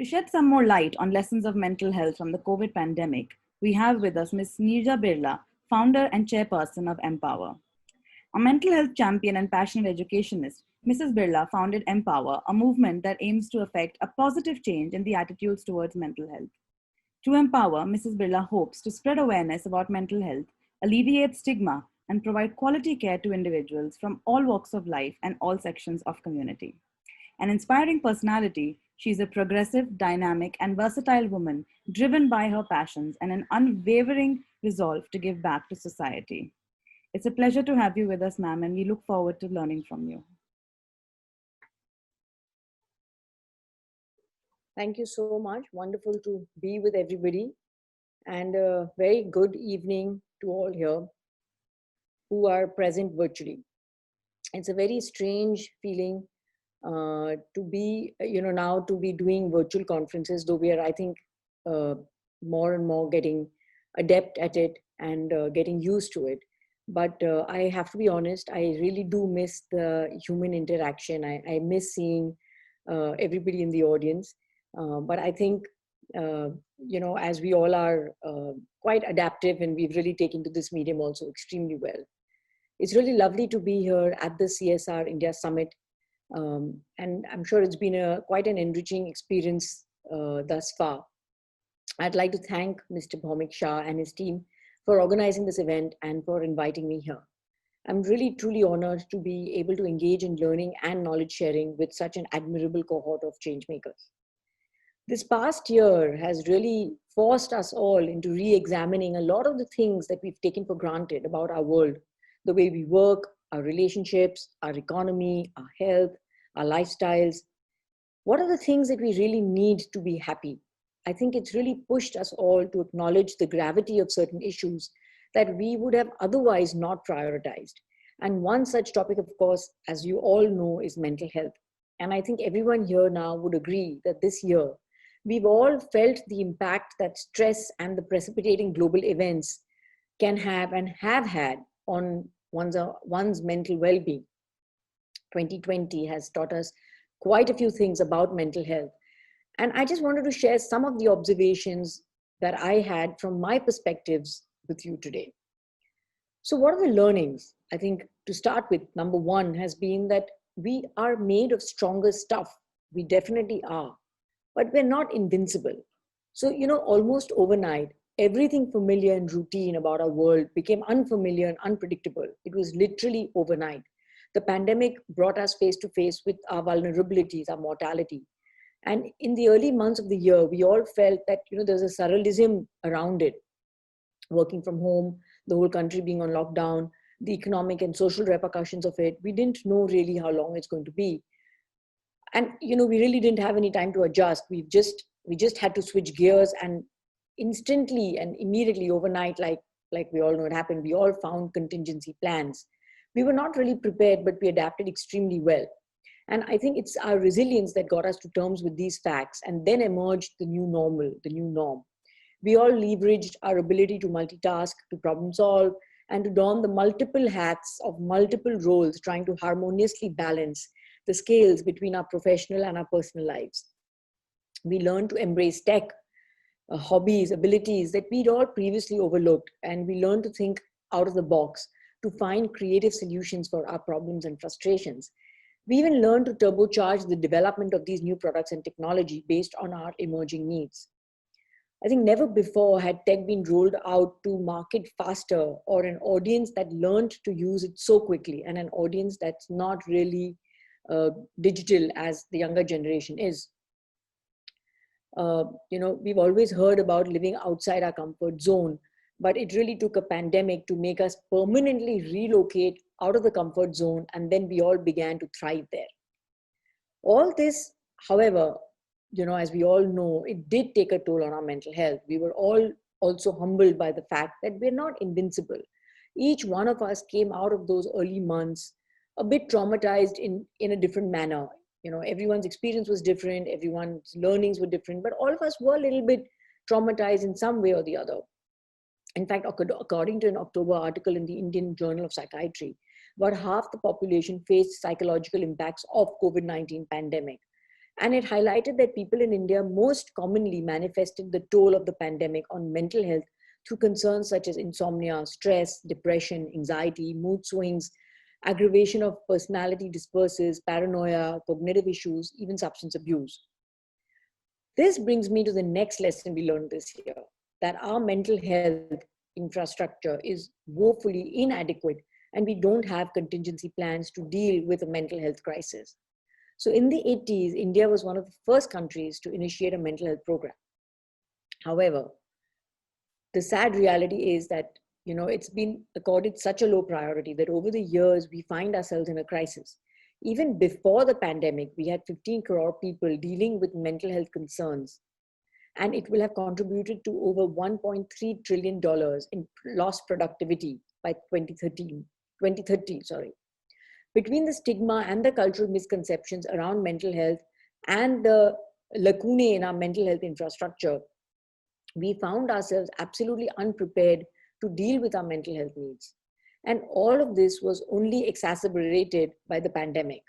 To shed some more light on lessons of mental health from the COVID pandemic, we have with us Ms. Neerja Birla, founder and chairperson of Empower. A mental health champion and passionate educationist, Mrs. Birla founded Empower, a movement that aims to effect a positive change in the attitudes towards mental health. To empower, Mrs. Birla hopes to spread awareness about mental health, alleviate stigma, and provide quality care to individuals from all walks of life and all sections of community. An inspiring personality, she is a progressive, dynamic, and versatile woman driven by her passions and an unwavering resolve to give back to society. It's a pleasure to have you with us, ma'am, and we look forward to learning from you. Thank you so much. Wonderful to be with everybody. And a very good evening to all here who are present virtually. It's a very strange feeling to be, now to be doing virtual conferences, though we are, I think, more and more getting adept at it and getting used to it. But I have to be honest, I really do miss the human interaction. I miss seeing everybody in the audience. But I think, as we all are quite adaptive and we've really taken to this medium also extremely well. It's really lovely to be here at the CSR India Summit. And I'm sure it's been quite an enriching experience thus far. I'd like to thank Mr. Bhaumik Shah and his team for organizing this event and for inviting me here. I'm really truly honored to be able to engage in learning and knowledge sharing with such an admirable cohort of change makers. This past year has really forced us all into re-examining a lot of the things that we've taken for granted about our world, the way we work, our relationships, our economy, our health, our lifestyles. What are the things that we really need to be happy? I think it's really pushed us all to acknowledge the gravity of certain issues that we would have otherwise not prioritized. And one such topic, of course, as you all know, is mental health. And I think everyone here now would agree that this year, we've all felt the impact that stress and the precipitating global events can have and have had on one's mental well-being. 2020 has taught us quite a few things about mental health. And I just wanted to share some of the observations that I had from my perspectives with you today. So what are the learnings? I think to start with, number one has been that we are made of stronger stuff. We definitely are, but we're not invincible. So, almost overnight, everything familiar and routine about our world became unfamiliar and unpredictable. It was literally overnight. The pandemic brought us face to face with our vulnerabilities, our mortality. And in the early months of the year, we all felt that, there's a surrealism around it. Working from home, the whole country being on lockdown, the economic and social repercussions of it. We didn't know really how long it's going to be. And, we really didn't have any time to adjust. We just had to switch gears, and instantly and immediately overnight, like we all know it happened, we all found contingency plans. We were not really prepared, but we adapted extremely well. And I think it's our resilience that got us to terms with these facts, and then emerged the new normal, the new norm. We all leveraged our ability to multitask, to problem solve, and to don the multiple hats of multiple roles, trying to harmoniously balance the scales between our professional and our personal lives. We learned to embrace tech, hobbies, abilities that we'd all previously overlooked, and we learned to think out of the box, to find creative solutions for our problems and frustrations. We even learned to turbocharge the development of these new products and technology based on our emerging needs. I think never before had tech been rolled out to market faster, or an audience that learned to use it so quickly, and an audience that's not really digital as the younger generation is. We've always heard about living outside our comfort zone, but it really took a pandemic to make us permanently relocate out of the comfort zone, and then we all began to thrive there. All this, however, as we all know, it did take a toll on our mental health. We were all also humbled by the fact that we're not invincible. Each one of us came out of those early months a bit traumatized in a different manner. Everyone's experience was different, everyone's learnings were different, but all of us were a little bit traumatized in some way or the other. In fact, according to an October article in the Indian Journal of Psychiatry, about half the population faced psychological impacts of COVID-19 pandemic. And it highlighted that people in India most commonly manifested the toll of the pandemic on mental health through concerns such as insomnia, stress, depression, anxiety, mood swings, aggravation of personality disperses, paranoia, cognitive issues, even substance abuse. This brings me to the next lesson we learned this year, that our mental health infrastructure is woefully inadequate and we don't have contingency plans to deal with a mental health crisis. So in the 80s, India was one of the first countries to initiate a mental health program. However, the sad reality is that it's been accorded such a low priority that over the years we find ourselves in a crisis. Even before the pandemic, we had 15 crore people dealing with mental health concerns, and it will have contributed to over $1.3 trillion in lost productivity by 2030. Between the stigma and the cultural misconceptions around mental health and the lacunae in our mental health infrastructure, we found ourselves absolutely unprepared to deal with our mental health needs. And all of this was only exacerbated by the pandemic.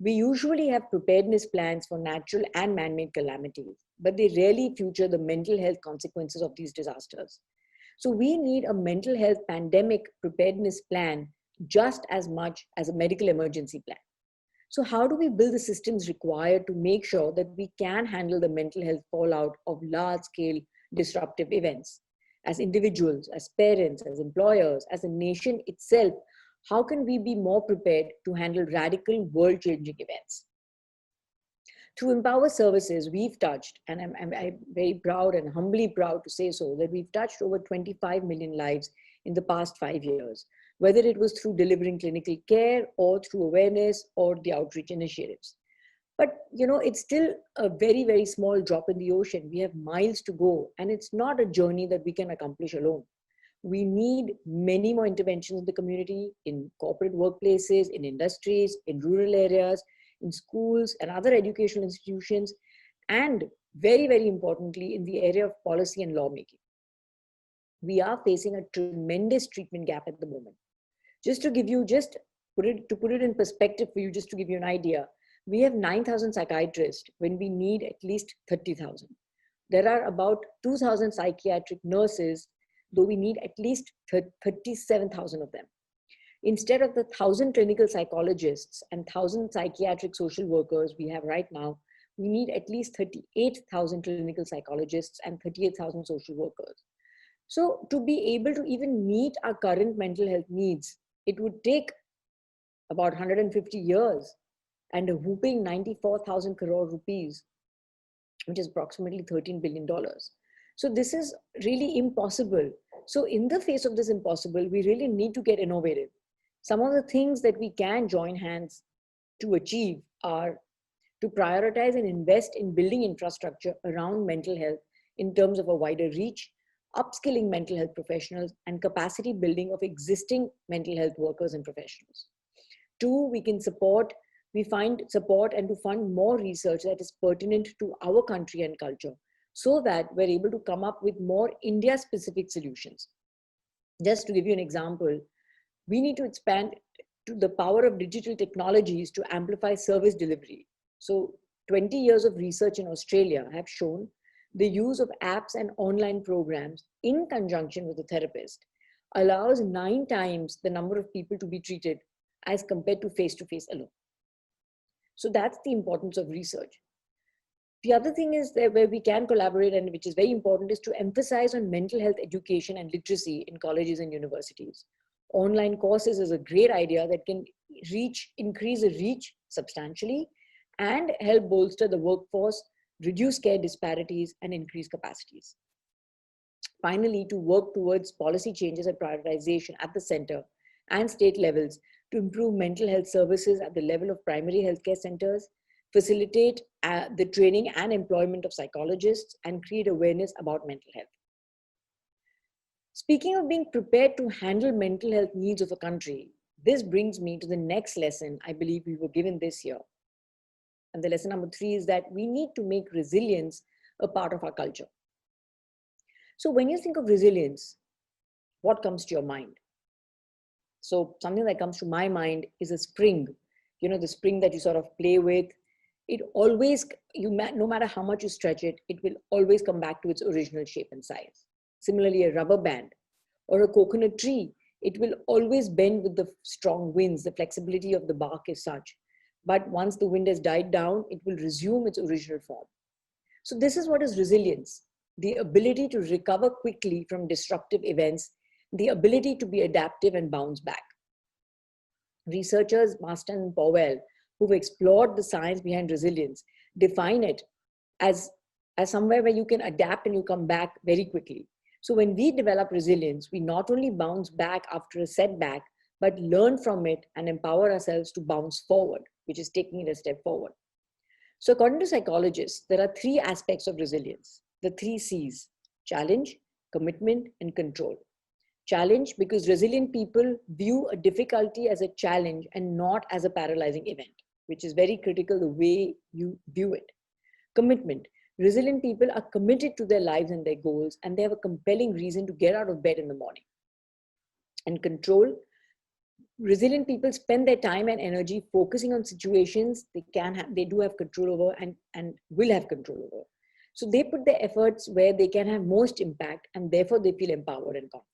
We usually have preparedness plans for natural and man-made calamities, but they rarely feature the mental health consequences of these disasters. So we need a mental health pandemic preparedness plan just as much as a medical emergency plan. So how do we build the systems required to make sure that we can handle the mental health fallout of large-scale disruptive events? As individuals, as parents, as employers, as a nation itself, how can we be more prepared to handle radical world-changing events? Through Empower Services, we've touched, and I'm very proud and humbly proud to say so, that we've touched over 25 million lives in the past 5 years, whether it was through delivering clinical care or through awareness or the outreach initiatives. But it's still a very, very small drop in the ocean. We have miles to go, and it's not a journey that we can accomplish alone. We need many more interventions in the community, in corporate workplaces, in industries, in rural areas, in schools and other educational institutions, and very, very importantly, in the area of policy and lawmaking. We are facing a tremendous treatment gap at the moment. Just to put it in perspective for you, just to give you an idea, we have 9,000 psychiatrists when we need at least 30,000. There are about 2,000 psychiatric nurses, though we need at least 37,000 of them. Instead of the 1,000 clinical psychologists and 1,000 psychiatric social workers we have right now, we need at least 38,000 clinical psychologists and 38,000 social workers. So to be able to even meet our current mental health needs, it would take about 150 years and a whooping 94,000 crore rupees, which is approximately $13 billion. So this is really impossible. So in the face of this impossible, we really need to get innovative. Some of the things that we can join hands to achieve are to prioritize and invest in building infrastructure around mental health in terms of a wider reach, upskilling mental health professionals, and capacity building of existing mental health workers and professionals. Two, we find support and to fund more research that is pertinent to our country and culture, so that we're able to come up with more India-specific solutions. Just to give you an example, we need to expand to the power of digital technologies to amplify service delivery. So 20 years of research in Australia have shown the use of apps and online programs in conjunction with a therapist allows 9 times the number of people to be treated as compared to face-to-face alone. So that's the importance of research. The other thing is that where we can collaborate, and which is very important, is to emphasize on mental health education and literacy in colleges and universities. Online courses is a great idea that can increase the reach substantially and help bolster the workforce, reduce care disparities, and increase capacities. Finally, to work towards policy changes and prioritization at the center and state levels to improve mental health services at the level of primary healthcare centers, facilitate the training and employment of psychologists, and create awareness about mental health. Speaking of being prepared to handle mental health needs of a country, this brings me to the next lesson I believe we were given this year. And the lesson number 3 is that we need to make resilience a part of our culture. So when you think of resilience, what comes to your mind? So something that comes to my mind is a spring, the spring that you sort of play with. it always, no matter how much you stretch it, it will always come back to its original shape and size. Similarly, a rubber band or a coconut tree, it will always bend with the strong winds. The flexibility of the bark is such. But once the wind has died down, it will resume its original form. So this is what is resilience: the ability to recover quickly from disruptive events, the ability to be adaptive and bounce back. Researchers Marston and Powell, who've explored the science behind resilience, define it as somewhere where you can adapt and you come back very quickly. So when we develop resilience, we not only bounce back after a setback, but learn from it and empower ourselves to bounce forward, which is taking it a step forward. So according to psychologists, there are three aspects of resilience, the three C's: challenge, commitment, and control. Challenge, because resilient people view a difficulty as a challenge and not as a paralyzing event, which is very critical the way you view it. Commitment. Resilient people are committed to their lives and their goals, and they have a compelling reason to get out of bed in the morning. And control. Resilient people spend their time and energy focusing on situations they do have control over and will have control over. So they put their efforts where they can have most impact, and therefore they feel empowered and confident.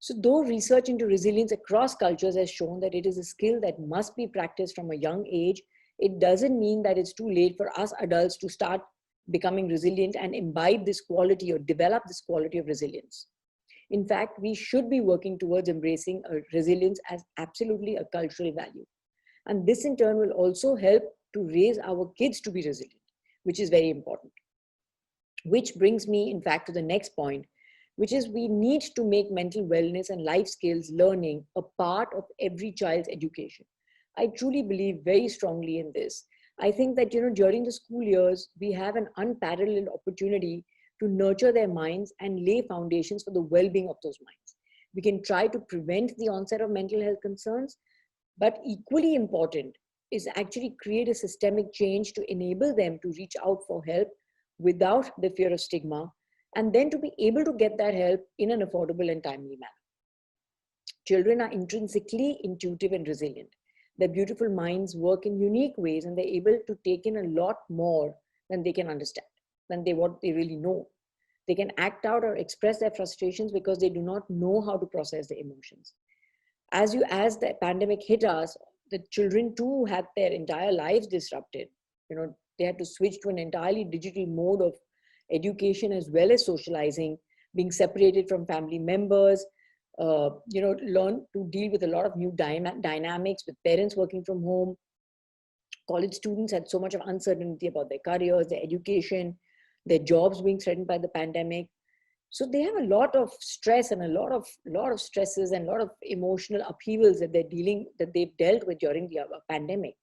So though research into resilience across cultures has shown that it is a skill that must be practiced from a young age, it doesn't mean that it's too late for us adults to start becoming resilient and imbibe this quality or develop this quality of resilience. In fact, we should be working towards embracing resilience as absolutely a cultural value. And this in turn will also help to raise our kids to be resilient, which is very important. Which brings me, in fact, to the next point, which is we need to make mental wellness and life skills learning a part of every child's education. I truly believe very strongly in this. I think that, during the school years, we have an unparalleled opportunity to nurture their minds and lay foundations for the well-being of those minds. We can try to prevent the onset of mental health concerns, but equally important is actually create a systemic change to enable them to reach out for help without the fear of stigma, and then to be able to get that help in an affordable and timely manner. Children are intrinsically intuitive and resilient. Their beautiful minds work in unique ways, and they're able to take in a lot more than they can understand, what they really know. They can act out or express their frustrations because they do not know how to process their emotions. As the pandemic hit us, the children too had their entire lives disrupted. They had to switch to an entirely digital mode of education as well as socializing, being separated from family members, learn to deal with a lot of new dynamics with parents working from home. College students had so much of uncertainty about their careers, their education, their jobs being threatened by the pandemic. So they have a lot of stress and a lot of stresses and a lot of emotional upheavals that they've dealt with during the pandemic.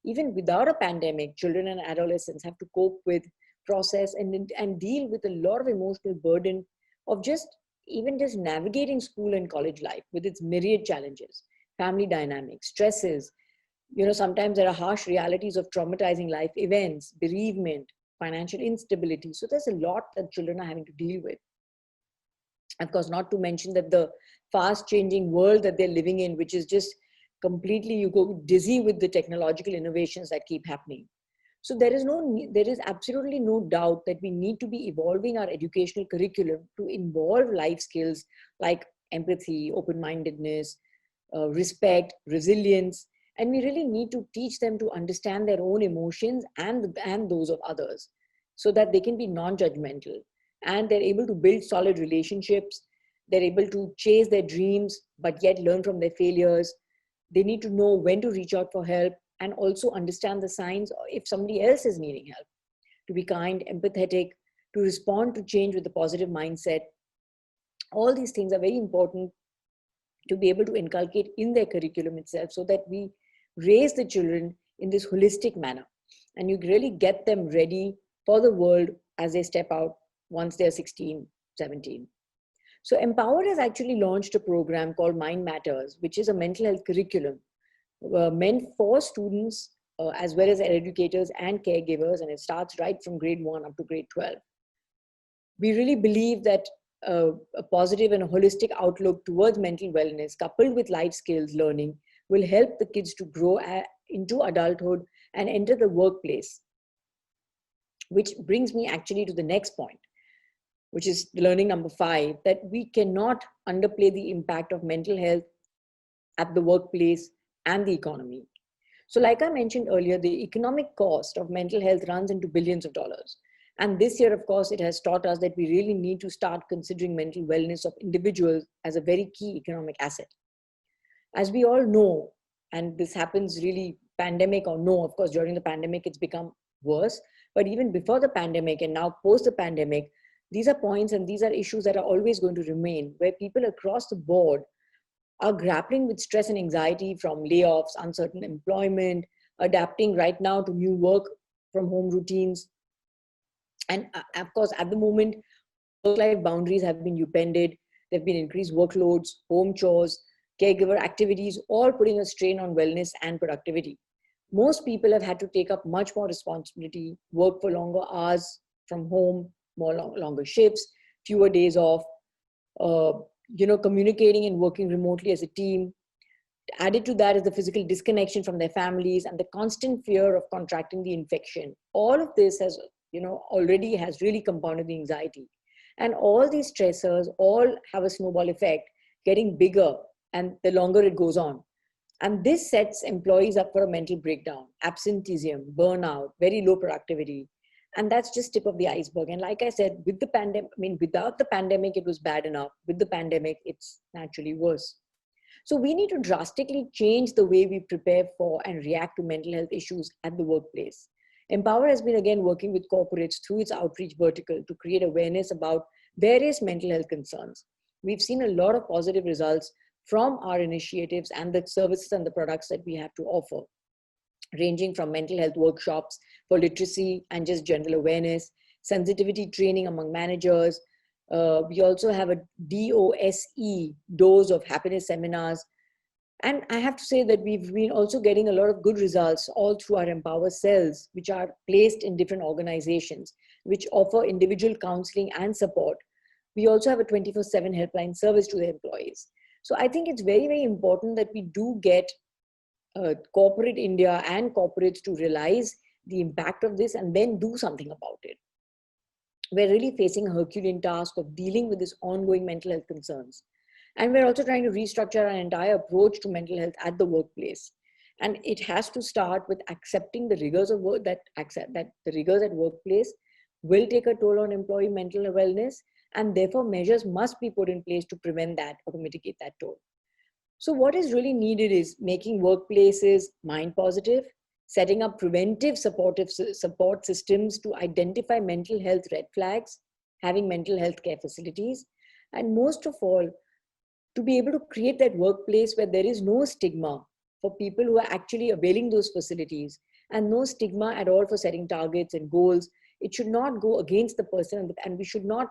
Even without a pandemic, children and adolescents have to cope with, process, and deal with a lot of emotional burden of just navigating school and college life with its myriad challenges, family dynamics, stresses. Sometimes there are harsh realities of traumatizing life events, bereavement, financial instability. So there's a lot that children are having to deal with. Of course, not to mention that the fast changing world that they're living in, which is just completely, you go dizzy with the technological innovations that keep happening. So there is absolutely no doubt that we need to be evolving our educational curriculum to involve life skills like empathy, open-mindedness, respect, resilience, and we really need to teach them to understand their own emotions and those of others, so that they can be non-judgmental and they're able to build solid relationships. They're able to chase their dreams, but yet learn from their failures. They need to know when to reach out for help and also understand the signs if somebody else is needing help, to be kind, empathetic, to respond to change with a positive mindset. All these things are very important to be able to inculcate in their curriculum itself, so that we raise the children in this holistic manner and you really get them ready for the world as they step out once they're 16, 17. So Empower has actually launched a program called Mind Matters, which is a mental health curriculum meant for students as well as educators and caregivers, and it starts right from grade 1 up to grade 12. We really believe that a positive and a holistic outlook towards mental wellness coupled with life skills learning will help the kids to grow into adulthood and enter the workplace. Which brings me actually to the next point, which is learning number 5, that we cannot underplay the impact of mental health at the workplace and the economy. So, like I mentioned earlier, the economic cost of mental health runs into billions of dollars. And this year, of course, it has taught us that we really need to start considering mental wellness of individuals as a very key economic asset. As we all know, and this happens really pandemic or no, of course, during the pandemic, it's become worse. But even before the pandemic and now post the pandemic, these are points and these are issues that are always going to remain, where people across the board are grappling with stress and anxiety from layoffs, uncertain employment, adapting right now to new work from home routines. And of course, at the moment, work-life boundaries have been upended. There have been increased workloads, home chores, caregiver activities, all putting a strain on wellness and productivity. Most people have had to take up much more responsibility, work for longer hours from home, longer shifts, fewer days off, communicating and working remotely as a team. Added to that is the physical disconnection from their families and the constant fear of contracting the infection. All of this has, already has really compounded the anxiety. And all these stressors all have a snowball effect, getting bigger and the longer it goes on. And this sets employees up for a mental breakdown, absenteeism, burnout, very low productivity. And that's just tip of the iceberg. And like I said, with the pandemic, without the pandemic, it was bad enough. With the pandemic, it's naturally worse. So we need to drastically change the way we prepare for and react to mental health issues at the workplace. Empower has been again working with corporates through its outreach vertical to create awareness about various mental health concerns. We've seen a lot of positive results from our initiatives and the services and the products that we have to offer, ranging from mental health workshops for literacy and just general awareness, sensitivity training among managers. We also have a DOSE, Dose of Happiness seminars. And I have to say that we've been also getting a lot of good results all through our Empower cells, which are placed in different organizations, which offer individual counseling and support. We also have a 24/7 helpline service to the employees. So I think it's very, very important that we do get corporate India and corporates to realize the impact of this and then do something about it. We're really facing a Herculean task of dealing with this ongoing mental health concerns. And we're also trying to restructure our entire approach to mental health at the workplace. And it has to start with accepting the rigors of work, that the rigors at workplace will take a toll on employee mental wellness, and therefore measures must be put in place to prevent that or to mitigate that toll. So what is really needed is making workplaces mind positive, setting up preventive support systems to identify mental health red flags, having mental health care facilities, and most of all, to be able to create that workplace where there is no stigma for people who are actually availing those facilities, and no stigma at all for setting targets and goals. It should not go against the person, and we should not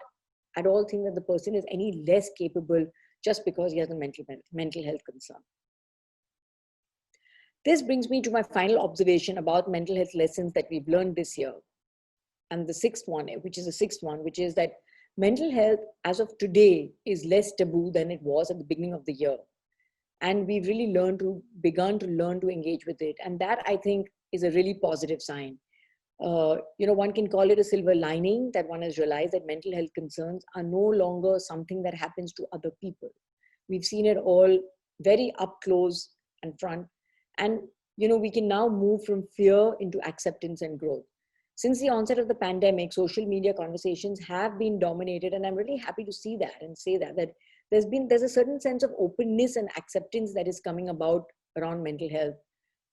at all think that the person is any less capable just because he has a mental health concern. This brings me to my final observation about mental health lessons that we've learned this year. And the sixth one, which is that mental health as of today is less taboo than it was at the beginning of the year. And we've really begun to learn to engage with it. And that, I think, is a really positive sign. One can call it a silver lining that one has realized that mental health concerns are no longer something that happens to other people. We've seen it all very up close and front. And, we can now move from fear into acceptance and growth. Since the onset of the pandemic, social media conversations have been dominated. And I'm really happy to see that and say that there's a certain sense of openness and acceptance that is coming about around mental health.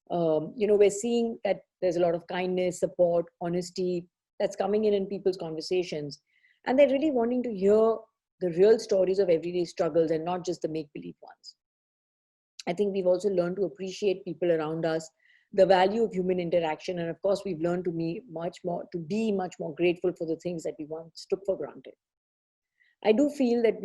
We're seeing that there's a lot of kindness, support, honesty that's coming in people's conversations. And they're really wanting to hear the real stories of everyday struggles and not just the make-believe ones. I think we've also learned to appreciate people around us, the value of human interaction. And of course, we've learned to be much more grateful for the things that we once took for granted. I do feel that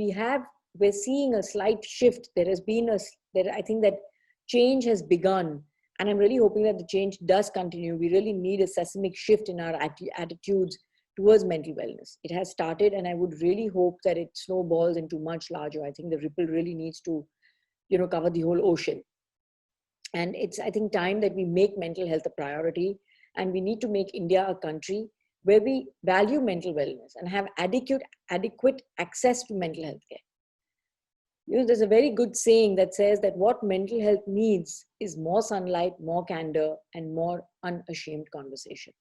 we're seeing a slight shift. I think that change has begun. And I'm really hoping that the change does continue. We really need a seismic shift in our attitudes towards mental wellness. It has started, and I would really hope that it snowballs into much larger. I think the ripple really needs to, cover the whole ocean. And it's, I think, time that we make mental health a priority, and we need to make India a country where we value mental wellness and have adequate access to mental health care. There's a very good saying that says that what mental health needs is more sunlight, more candor, and more unashamed conversation.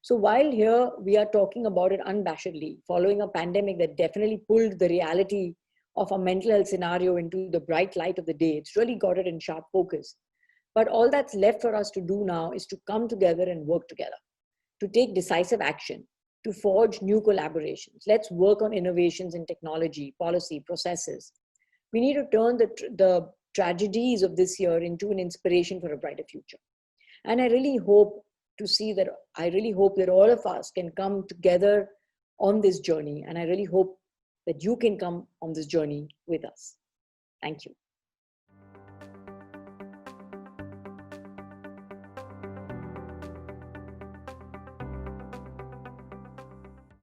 So while here we are talking about it unabashedly, following a pandemic that definitely pulled the reality of a mental health scenario into the bright light of the day, it's really got it in sharp focus. But all that's left for us to do now is to come together and work together, to take decisive action, to forge new collaborations. Let's work on innovations in technology, policy, processes. We need to turn the tragedies of this year into an inspiration for a brighter future. And I really hope that all of us can come together on this journey. And I really hope that you can come on this journey with us. Thank you.